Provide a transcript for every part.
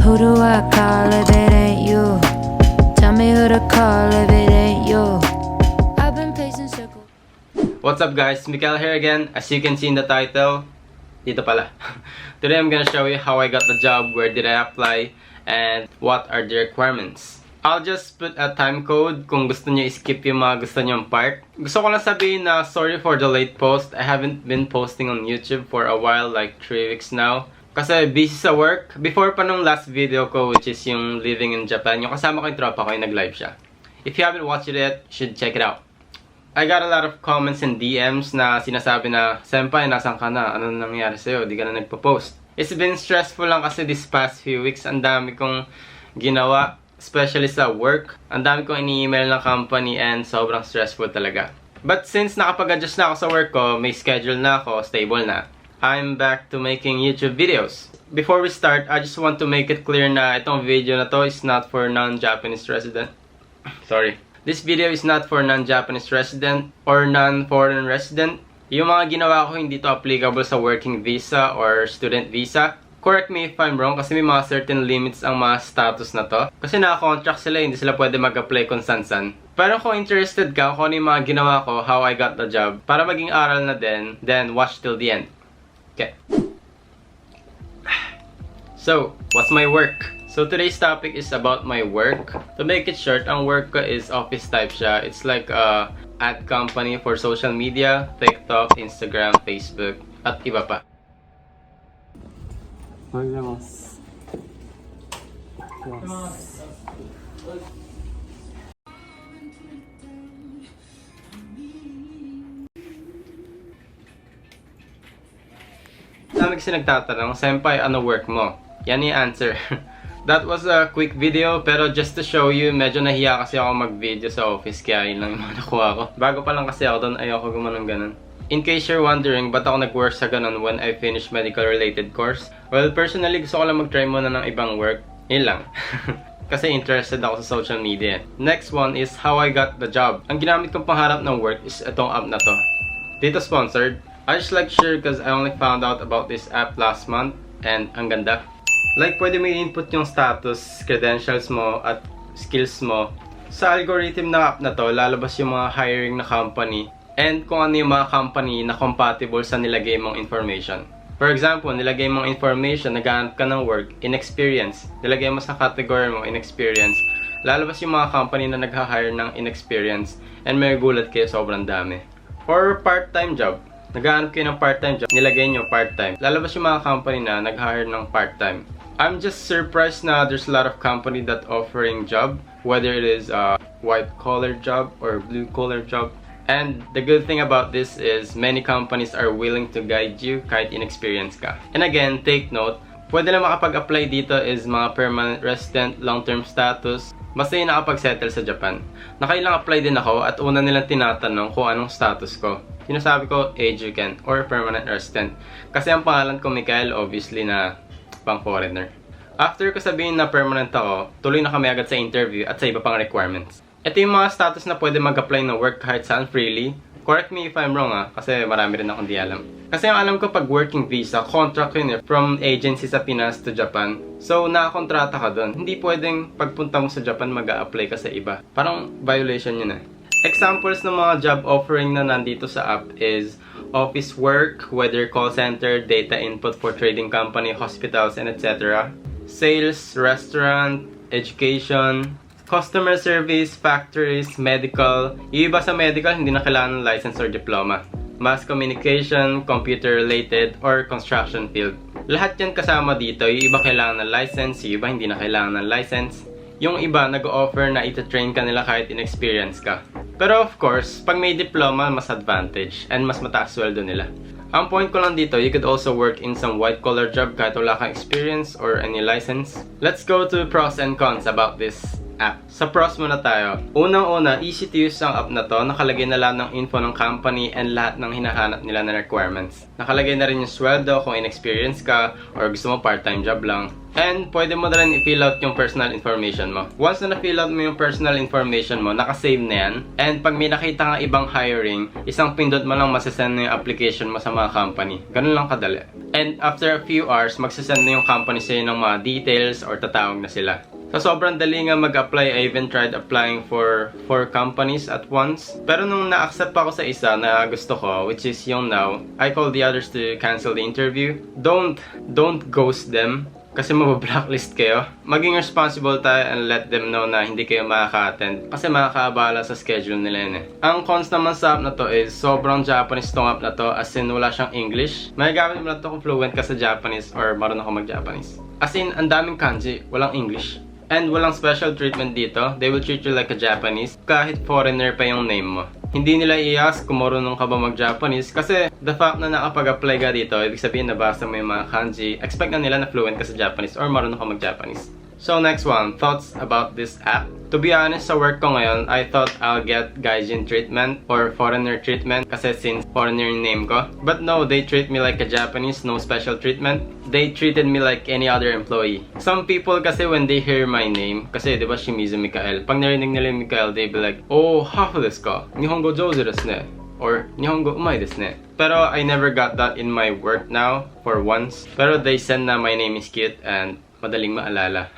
Who do I call if it ain't you? Tell me who to call if it ain't you. I've been pacing circles. What's up guys, Mickael here again. As you can see in the title, dito pala. Today I'm gonna show you how I got the job, where did I apply, and what are the requirements. I'll just put a time code kung gusto niyo skip yung mga gusto niyong part. Gusto ko lang sabihin na sorry for the late post. I haven't been posting on YouTube for a while, like 3 weeks now. Kasi busy sa work. Before pa nung last video ko, which is yung living in Japan, yung kasama ko yung tropa ko, yung nag-live siya. If you haven't watched it yet, you should check it out. I got a lot of comments and DMs na sinasabi na, Senpai, nasan ka na? Ano nangyari sa'yo? Di ka na nagpo-post. It's been stressful lang kasi this past few weeks. Ang dami kong ginawa, especially sa work. Ang dami kong ini-email ng company and sobrang stressful talaga. But since nakapag-adjust na ako sa work ko, may schedule na ako, stable na, I'm back to making YouTube videos. Before we start, I just want to make it clear na itong video na to is not for non-Japanese resident. Sorry. This video is not for non-Japanese resident or non-foreign resident. Yung mga ginawa ko hindi to applicable sa working visa or student visa. Correct me if I'm wrong kasi may mga certain limits ang mga status na to. Kasi naka-contract sila, hindi sila pwede mag-apply kung san-san. Pero kung interested ka kung ano yung mga ginawa ko, how I got the job, para maging aral na din, then watch till the end. Okay. So, what's my work? So today's topic is about my work. To make it short, ang work ko is office type siya. It's like a ad company for social media, TikTok, Instagram, Facebook, at iba pa. Dami kasi nagtatanong, Senpai, ano work mo? Yan yung answer. That was a quick video, pero just to show you, medyo nahiya kasi ako mag-video sa office, kaya yun lang yung mga nakuha ko. Bago pa lang kasi ako doon, ayoko gumanong ganun. In case you're wondering, ba't ako nag-work sa ganun when I finished medical-related course? Well, personally, gusto ko lang mag-try muna ng ibang work. Yun lang. Kasi interested ako sa social media. Next one is how I got the job. Ang ginamit kong pangharap ng work is itong app na to. Dito sponsored. I just like share because I only found out about this app last month and ang ganda. Like, pwede mo i-input yung status, credentials mo, at skills mo. Sa algorithm ng app na to, lalabas yung mga hiring na company and kung ano yung mga company na compatible sa nilagay mong information. For example, nilagay mong information, naghahanap ka ng work, inexperience. Nilagay mo sa category mo, inexperience. Lalabas yung mga company na nag-hire ng inexperience and may gulat kayo sobrang dami. Or part-time job. Naghahanap kayo ng part-time job, nilagay nyo part-time. Lalabas yung mga company na nag-hire ng part-time. I'm just surprised na there's a lot of company that offering job, whether it is a white-collar job or blue-collar job. And the good thing about this is many companies are willing to guide you kahit inexperienced ka. And again, take note, pwede lang makapag-apply dito is mga permanent resident, long-term status, basta yung nakapag-settle sa Japan. Nakailang apply din ako at una nilang tinatanong kung anong status ko. Sinasabi ko, Educan or permanent resident. Kasi ang pangalan ko Mickael, obviously na pang foreigner. After ko sabihin na permanent ako, tuloy na kami agad sa interview at sa iba pang requirements. Ito yung mga status na pwede mag-apply ng work kahit saan freely. Correct me if I'm wrong kasi marami rin akong di alam. Kasi ang alam ko pag working visa, contract yun from agency sa Pinas to Japan. So nakakontrata ka doon. Hindi pwedeng pagpunta mo sa Japan mag-a-apply ka sa iba. Parang violation yun Examples ng mga job offering na nandito sa app is office work, whether call center, data input for trading company, hospitals, and etc. Sales, restaurant, education, customer service, factories, medical. Yung iba sa medical, hindi na kailangan ng license or diploma. Mass communication, computer-related, or construction field. Lahat yan kasama dito. Yung iba kailangan ng license, yung iba hindi na kailangan ng license. Yung iba nag-offer na ita-train ka nila kahit inexperienced ka. Pero of course, pag may diploma, mas advantage and mas mataas sweldo nila. Ang point ko lang dito, you could also work in some white-collar job kahit wala kang experience or any license. Let's go to pros and cons about this. app. Sa pros muna tayo. Unang-una, easy to use ang app na to. Nakalagay na lahat ng info ng company and lahat ng hinahanap nila na requirements. Nakalagay na rin yung sweldo kung inexperienced ka or gusto mo part-time job lang. And pwede mo na rin i-fill out yung personal information mo. Once na na-fill out mo yung personal information mo, nakasave na yan. And pag may nakita nga ibang hiring, isang pindot mo lang masasend na yung application mo sa mga company. Ganun lang kadali. And after a few hours, magsasend na yung company sa'yo ng mga details or tatawag na sila. So sobrang dali nga mag-apply. I even tried applying for 4 companies at once. Pero nung na-accept ako sa isa na gusto ko, which is yung Now, I called the others to cancel the interview. Don't ghost them. Kasi mabablacklist kayo. Maging responsible tayo and let them know na hindi kayo makaka-attend. Kasi makakaabala sa schedule nila yun eh. Ang cons naman sa app na to is sobrang Japanese tong app na to. As in wala siyang English. May gamit mo lang to kung fluent ka sa Japanese or marunong ka mag-Japanese. As in, ang daming kanji. Walang English. And walang special treatment dito. They will treat you like a Japanese kahit foreigner pa yung name mo. Hindi nila i-ask kung marunong ka ba mag-Japanese kasi the fact na nakapag-apply ka dito, ibig sabihin nabasa mo yung mga kanji, expect na nila na fluent ka sa Japanese or marunong ka mag-Japanese. So next one, thoughts about this app. To be honest, sa work ko ngayon, I thought I'll get gaijin treatment or foreigner treatment kasi since foreigner yung name ko. But no, they treat me like a Japanese, no special treatment. They treated me like any other employee. Some people kasi when they hear my name, kasi di ba Shimizu Mickael, pag narinig nila yung Mickael, they be like, oh, hafu desu ka? Nihongo jouzu desu ne? Or Nihongo umai desu ne? Pero I never got that in my work now, for once. Pero they said na my name is cute and madaling maalala.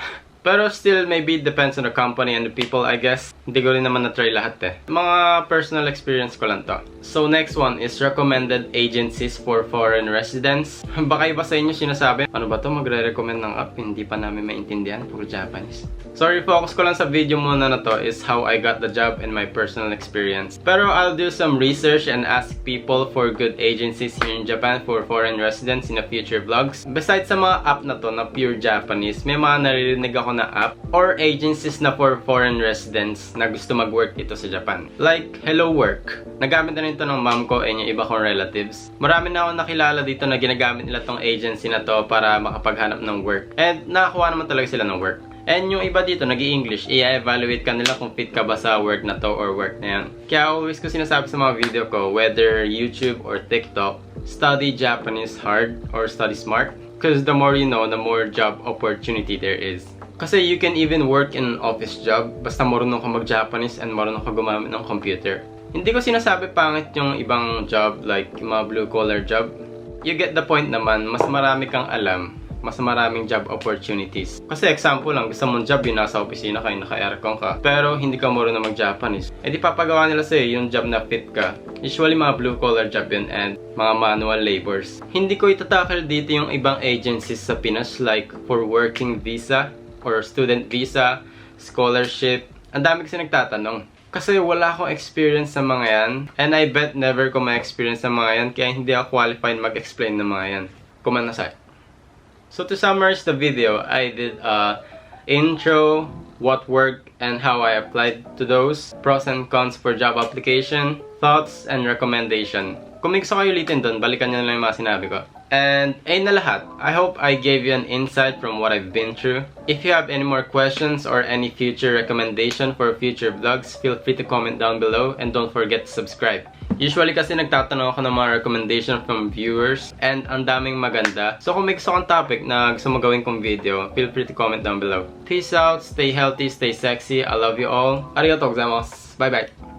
Pero still, maybe it depends on the company and the people, I guess. Hindi ko rin naman na-try lahat eh. Mga personal experience ko lang to. So next one is recommended agencies for foreign residents. Baka iba sa inyo sinasabi, ano ba to, magre-recommend ng app? Hindi pa namin maintindihan puro Japanese. Sorry, focus ko lang sa video muna na to is how I got the job and my personal experience. Pero I'll do some research and ask people for good agencies here in Japan for foreign residents in the future vlogs. Besides sa mga app na to na pure Japanese, may mga naririnig ako na app or agencies na for foreign residents na gusto mag-work dito sa Japan. Like Hello Work. Nagamit na rin ito ng mom ko and yung iba kong relatives. Marami na ako nakilala dito na ginagamit nila tong agency na to para makapaghanap ng work. And nakakuha naman talaga sila ng work. And yung iba dito, nag-i-English, i-evaluate ka nila kung fit ka ba sa work na to or work na yan. Kaya always ko sinasabi sa mga video ko, whether YouTube or TikTok, study Japanese hard or study smart. Because the more you know, the more job opportunity there is. Kasi you can even work in an office job, basta marunong ka mag-Japanese and marunong ka gumamit ng computer. Hindi ko sinasabi pangit yung ibang job, like yung mga blue-collar job. You get the point naman, mas marami kang alam. Mas maraming job opportunities. Kasi example lang, gusto mong job yun, nasa opisina ka, naka-aircon ka, pero hindi ka marunong mag-Japanese. Eh di papagawa nila sa'yo yung job na fit ka. Usually mga blue-collar job yun and mga manual labors. Hindi ko itatakal dito yung ibang agencies sa Pinas like for working visa or student visa, scholarship. Ang dami kasi nagtatanong. Kasi wala akong experience sa mga yan. And I bet never ko ma-experience sa mga yan kaya hindi ako qualified mag-explain ng mga yan. Comment na sa'yo. So to summarize the video, I did intro, what worked, and how I applied to those, pros and cons for job application, thoughts, and recommendation. Kung may gusto kayo ulitin doon, balikan nyo na lang yung mga sinabi ko. And ayun na lahat. I hope I gave you an insight from what I've been through. If you have any more questions or any future recommendation for future vlogs, feel free to comment down below and don't forget to subscribe. Usually kasi nagtatanong ako ng mga recommendation from viewers and ang daming maganda. So kung may gusto kong topic na gusto mo gawin kong video, feel free to comment down below. Peace out, stay healthy, stay sexy. I love you all. Arigatou gozaimasu. Bye bye.